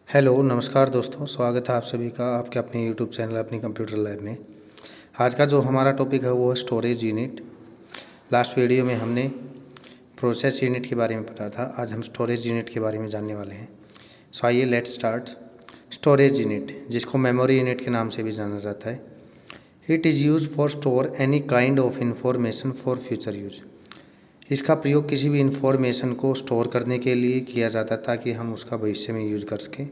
Hello नमस्कार दोस्तों, स्वागत है आप सभी का आपके अपने यूट्यूब चैनल अपनी कंप्यूटर लैब में। आज का जो हमारा टॉपिक है वो है स्टोरेज यूनिट। लास्ट वीडियो में हमने प्रोसेस यूनिट के बारे में पढ़ा था, आज हम स्टोरेज यूनिट के बारे में जानने वाले हैं। सो आइए लेट्स स्टार्ट। स्टोरेज यूनिट, जिसको मेमोरी यूनिट के नाम से भी जाना जाता है, it is use for store any kind of information for future use. इसका प्रयोग किसी भी इंफॉर्मेशन को स्टोर करने के लिए किया जाता है ताकि हम उसका भविष्य में यूज़ कर सकें।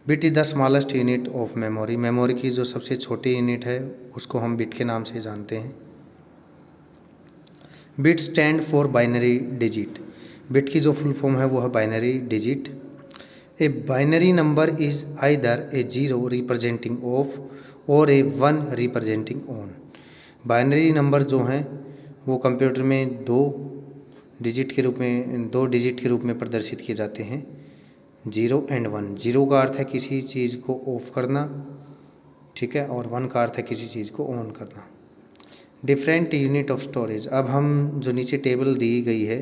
Bit is the smallest unit of memory. Memory की जो सबसे छोटी यूनिट है उसको हम बिट के नाम से जानते हैं। Bit stand for binary digit. Bit की जो फुल फॉर्म है वो है binary digit. A binary number is either a zero representing off or a one representing on. Binary number जो हैं वो कंप्यूटर में दो डिजिट के रूप में प्रदर्शित किए जाते हैं, 0 एंड 1। 0 का अर्थ है किसी चीज़ को ऑफ करना, ठीक है, और 1 का अर्थ है किसी चीज़ को ऑन करना। Different unit of storage. अब हम जो नीचे टेबल दी गई है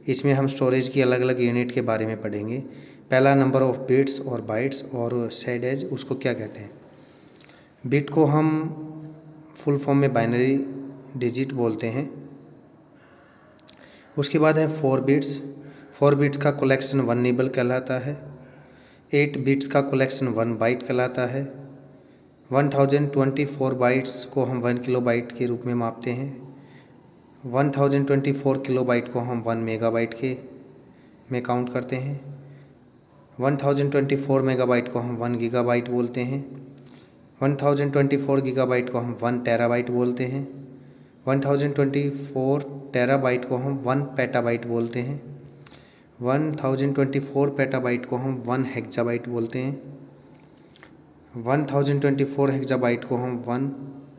इसमें हम स्टोरेज की अलग अलग यूनिट के बारे में पढ़ेंगे। पहला नंबर ऑफ बिट्स और बाइट्स और सेड एज, उसको क्या कहते हैं। बिट को हम फुल फॉर्म में बाइनरी डिजिट बोलते हैं। उसके बाद है 4 बिट्स। 4 बिट्स का कलेक्शन 1 निबल कहलाता है। 8 बिट्स का कलेक्शन 1 बाइट कहलाता है। 1024 बाइट्स को हम 1 किलो बाइट के रूप में मापते हैं। 1024 किलो बाइट को हम 1 मेगाबाइट के में काउंट करते हैं। 1024 मेगाबाइट को हम 1 गीगाबाइट बोलते हैं। 1024 गीगाबाइट को हम 1 टेराबाइट बोलते हैं। 1024 टेराबाइट को हम 1 पेटाबाइट बोलते हैं। 1024 पेटाबाइट को हम 1 हेक्साबाइट बोलते हैं। 1024 हेक्साबाइट को हम 1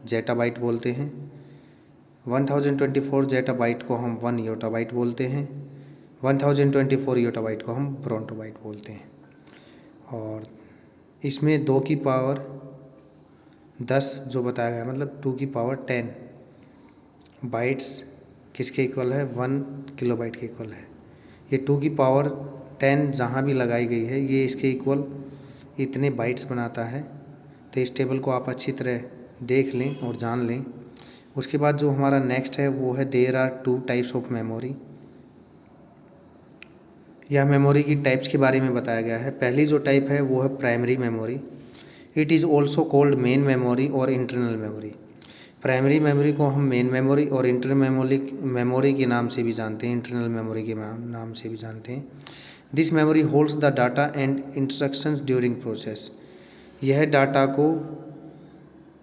जेटाबाइट बोलते हैं। 1024 जेटाबाइट को हम 1 योटाबाइट बोलते हैं। 1024 योटाबाइट को हम ब्रोंटोबाइट बोलते हैं। और इसमें 2 की पावर 10 जो बताया गया, मतलब 2 की पावर 10 बाइट्स किसके इक्वल है, 1 किलोबाइट के इक्वल है। ये 2 की पावर 10 जहाँ भी लगाई गई है ये इसके इक्वल इतने बाइट्स बनाता है। तो इस टेबल को आप अच्छी तरह देख लें और जान लें। उसके बाद जो हमारा नेक्स्ट है वो है there are 2 types of memory. यह मेमोरी की टाइप्स के बारे में बताया गया है। पहली जो टाइप है वो है primary memory. It is also called main memory और इंटरनल मेमोरी। प्राइमरी मेमोरी को हम मेन मेमोरी और इंटरनल मेमोरी के नाम से भी जानते हैं, इंटरनल मेमोरी के नाम से भी जानते हैं। This memory holds the data and instructions during process. यह डाटा को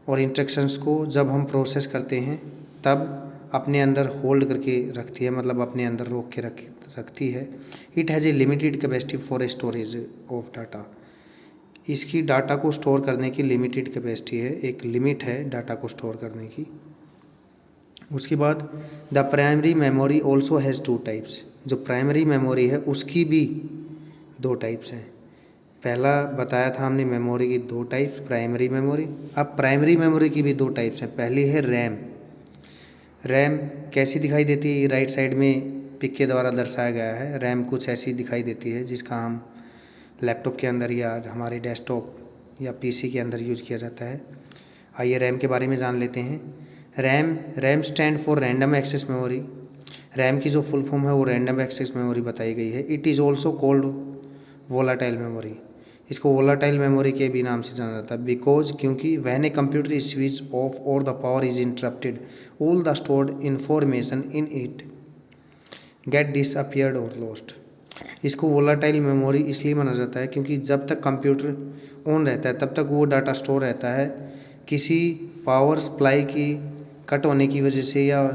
और इंस्ट्रक्शंस को जब हम प्रोसेस करते हैं तब अपने अंदर होल्ड करके रखती है, मतलब अपने अंदर रोक के रखती है। It has A limited capacity for storage of data. इसकी डाटा को स्टोर करने की लिमिटेड कैपेसिटी है, एक लिमिट है डाटा को स्टोर करने की। उसके बाद the primary memory also has 2 types. जो प्राइमरी मेमोरी है उसकी भी 2 टाइप्स हैं। पहला बताया था हमने मेमोरी की 2 टाइप्स, प्राइमरी मेमोरी। अब प्राइमरी मेमोरी की भी 2 टाइप्स हैं। पहली है रैम। रैम कैसी दिखाई देती है, ये राइट साइड में पिक के द्वारा दर्शाया गया है। रैम कुछ ऐसी दिखाई देती है जिसका हम लैपटॉप के अंदर या हमारे डेस्कटॉप या पीसी के अंदर यूज किया जाता है। आइए रैम के बारे में जान लेते हैं। RAM stand for random access memory. RAM की जो फुल फॉर्म है वो रैंडम एक्सेस मेमोरी बताई गई है। It is also called volatile memory. इसको वोलाटाइल मेमोरी के भी नाम से जाना जाता है। बिकॉज क्योंकि when a computer is switch off और the power is interrupted all the stored information in it get disappeared और लॉस्ट। इसको वोलाटाइल मेमोरी इसलिए माना जाता है क्योंकि जब तक कंप्यूटर ऑन रहता है तब तक वो डाटा स्टोर रहता है। किसी पावर सप्लाई की कट होने की वजह से या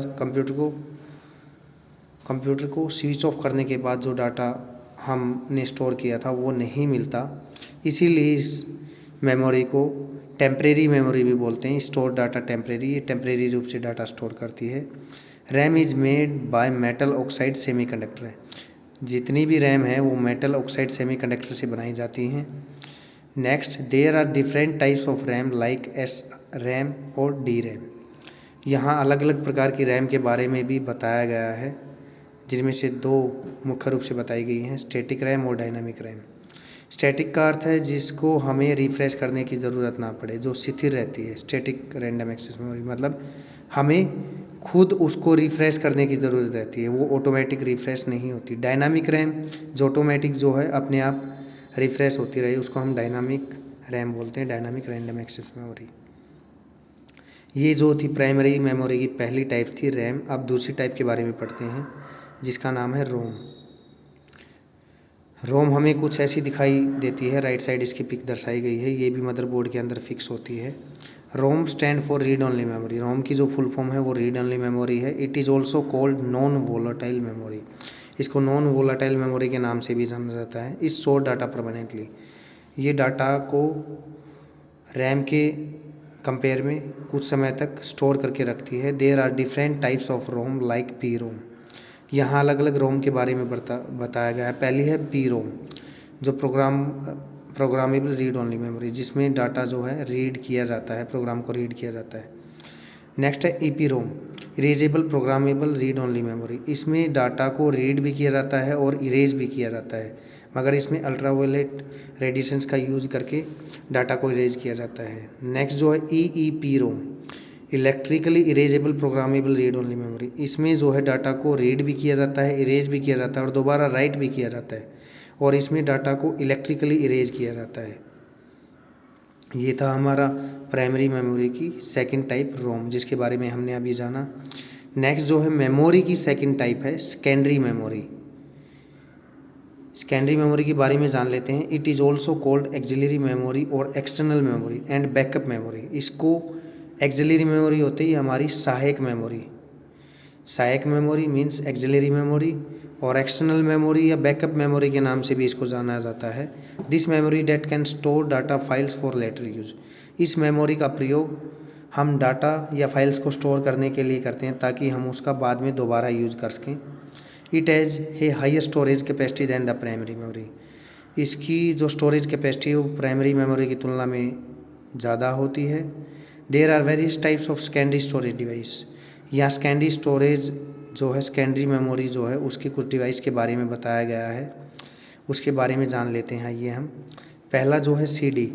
कंप्यूटर को स्विच ऑफ करने के बाद जो डाटा हमने स्टोर किया था वो नहीं मिलता। इसीलिए इस मेमोरी को टेम्परेरी मेमोरी भी बोलते हैं। स्टोर डाटा टेम्परेरी, ये टेम्परेरी रूप से डाटा स्टोर करती है। RAM is made by metal oxide semiconductor है। जितनी भी रैम है वो मेटल ऑक्साइड सेमीकंडक्टर से बनाई जाती हैं। Next, there are different types of RAM like S RAM और डी रैम। यहाँ अलग अलग प्रकार की रैम के बारे में भी बताया गया है, जिनमें से 2 मुख्य रूप से बताई गई हैं, स्टैटिक रैम और डायनामिक रैम। स्टैटिक का अर्थ है जिसको हमें रिफ्रेश करने की ज़रूरत ना पड़े, जो स्थिर रहती है। स्टैटिक रैंडम एक्सेस मेमोरी मतलब हमें खुद उसको रिफ्रेश करने की ज़रूरत रहती है, वो ऑटोमेटिक रिफ्रेश नहीं होती। डायनामिक रैम जो ऑटोमेटिक जो है अपने आप रिफ्रेश होती रही, उसको हम डायनामिक रैम बोलते हैं, डायनामिक रैंडम एक्सेस मेमोरी। ये जो थी प्राइमरी मेमोरी की पहली टाइप थी रैम। अब दूसरी टाइप के बारे में पढ़ते हैं जिसका नाम है रोम। रोम हमें कुछ ऐसी दिखाई देती है, राइट साइड इसकी पिक दर्शाई गई है, ये भी मदरबोर्ड के अंदर फिक्स होती है। ROM stand for read only memory. ROM की जो फुल फॉर्म है वो रीड ओनली मेमोरी है। It is also called non volatile memory. इसको नॉन वोलाटाइल मेमोरी के नाम से भी जाना जाता है। It store data permanently. ये डाटा को रैम के कंपेयर में कुछ समय तक स्टोर करके रखती है। There are different types of ROM like P ROM. यहाँ अलग अलग रोम के बारे में बताया गया है। पहली है पी रोम जो प्रोग्रामेबल रीड ओनली मेमोरी, जिसमें डाटा जो है रीड किया जाता है, प्रोग्राम को रीड किया जाता है। नेक्स्ट है EP ROM, erasable programmable read only memory. इसमें डाटा को रीड भी किया जाता है और इरेज भी किया जाता है, मगर इसमें अल्ट्रावायलेट रेडिएशंस का यूज करके डाटा को इरेज किया जाता है। नेक्स्ट जो है EEP ROM, electrically erasable programmable read only memory. इसमें जो है डाटा को रीड भी किया जाता है, इरेज भी किया जाता है और दोबारा राइट भी किया जाता है, और इसमें डाटा को इलेक्ट्रिकली इरेज किया जाता है। ये था हमारा प्राइमरी मेमोरी की सेकंड टाइप रोम, जिसके बारे में हमने अभी जाना। नेक्स्ट जो है मेमोरी की सेकंड टाइप है सेकेंडरी मेमोरी। सेकेंडरी मेमोरी के बारे में जान लेते हैं। It is also called auxiliary memory और external memory and backup memory. इसको एक्सिलरी मेमोरी होती है हमारी सहायक मेमोरी। सहायक मेमोरी मीन्स एक्सिलरी मेमोरी, और एक्सटर्नल मेमोरी या बैकअप मेमोरी के नाम से भी इसको जाना जाता है। This memory that can store data files for later use. इस मेमोरी का प्रयोग हम डाटा या फाइल्स को स्टोर करने के लिए करते हैं ताकि हम उसका बाद में दोबारा यूज कर सकें। It has a high storage capacity than the primary memory. इसकी जो स्टोरेज कैपेसिटी है वो प्राइमरी मेमोरी की तुलना में ज़्यादा होती है। There are various types of secondary storage device. यहाँ सेकेंडरी स्टोरेज जो है, सेकेंडरी मेमोरी जो है, उसके कुछ डिवाइस के बारे में बताया गया है, उसके बारे में जान लेते हैं। ये हम पहला जो है सीडी।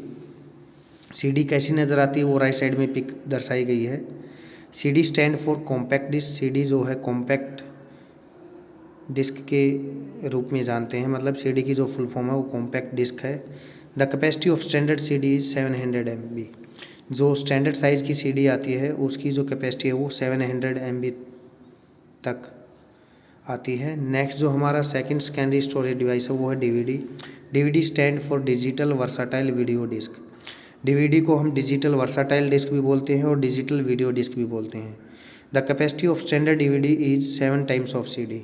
सीडी कैसी नज़र आती है वो राइट साइड में पिक दर्शाई गई है। CD stand for compact disc. CD जो है कॉम्पैक्ट डिस्क के रूप में जानते हैं, मतलब सीडी की जो फुल फॉर्म है वो कॉम्पैक्ट डिस्क है। The capacity of standard CD is 700 MB। जो स्टैंडर्ड साइज़ की सीडी आती है उसकी जो कैपेसिटी है वो 700 MB तक आती है। नेक्स्ट जो हमारा सेकंड सेकेंडरी स्टोरेज डिवाइस है वो है DVD. DVD stand for digital versatile video disc. DVD को हम डिजिटल वर्साटाइल डिस्क भी बोलते हैं और डिजिटल वीडियो डिस्क भी बोलते हैं। The capacity of standard DVD is 7 times of CD.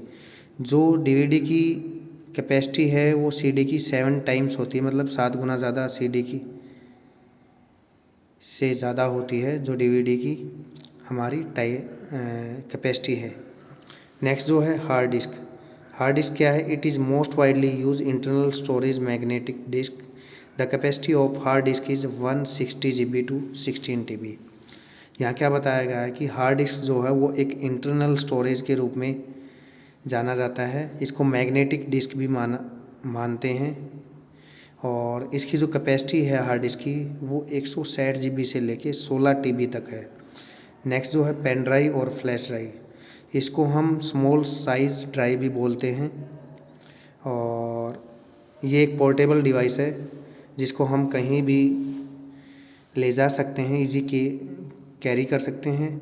जो डीवीडी की कैपेसिटी है वो सीडी की 7 टाइम्स होती है, मतलब 7 गुना ज़्यादा सीडी की से ज़्यादा होती है जो डीवीडी की हमारी कैपेसिटी है। नेक्स्ट जो है हार्ड डिस्क। हार्ड डिस्क क्या है? It is most widely use internal storage magnetic disk. The capacity of hard disk is 160 GB to 16 TB। यहाँ क्या बताया गया है कि हार्ड डिस्क जो है वो एक इंटरनल स्टोरेज के रूप में जाना जाता है। इसको मैग्नेटिक डिस्क भी मानते हैं, और इसकी जो कैपेसिटी है हार्ड डिस्क की वो 160 GB से लेके 16 TB तक है। नेक्स्ट जो है पेन ड्राइव और फ्लैश ड्राइव। इसको हम स्मॉल साइज़ ड्राइव भी बोलते हैं, और ये एक पोर्टेबल डिवाइस है जिसको हम कहीं भी ले जा सकते हैं, इजी के कैरी कर सकते हैं।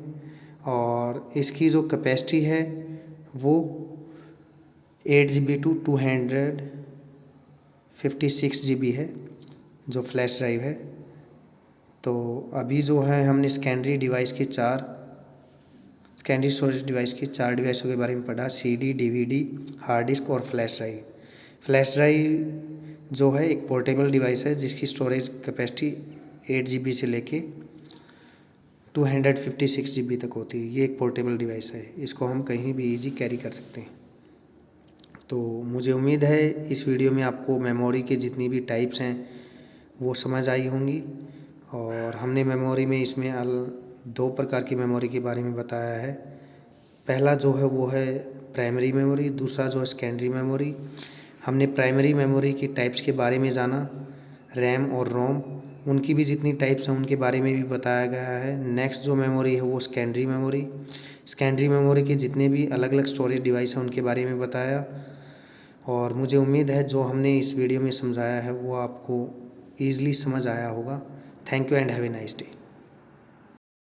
और इसकी जो कैपेसिटी है वो 8 GB टू 256 GB है जो फ्लैश ड्राइव है। तो अभी जो है हमने सेकेंडरी स्टोरेज डिवाइस की 4 डिवाइसों के बारे में पढ़ा, सीडी, डीवीडी, हार्ड डिस्क और फ्लैश ड्राइव। फ्लैश ड्राइव जो है एक पोर्टेबल डिवाइस है जिसकी स्टोरेज कैपेसिटी 8 GB से लेके 256 GB तक होती है। ये एक पोर्टेबल डिवाइस है, इसको हम कहीं भी इजी कैरी कर सकते हैं। तो मुझे उम्मीद है इस वीडियो में आपको मेमोरी के जितनी भी टाइप्स हैं वो समझ आई होंगी, और हमने मेमोरी में इसमें 2 प्रकार की मेमोरी के बारे में बताया है। पहला जो है वो है प्राइमरी मेमोरी, दूसरा जो है सेकेंडरी मेमोरी। हमने प्राइमरी मेमोरी की टाइप्स के बारे में जाना, रैम और रोम उनकी भी जितनी टाइप्स हैं उनके बारे में भी बताया गया है। नेक्स्ट जो मेमोरी है वो सेकेंडरी मेमोरी, सेकेंडरी मेमोरी के जितने भी अलग अलग स्टोरेज डिवाइस हैं उनके बारे में बताया। और मुझे उम्मीद है जो हमने इस वीडियो में समझाया है वो आपको ईज़िली समझ आया होगा। Thank you and have a nice day.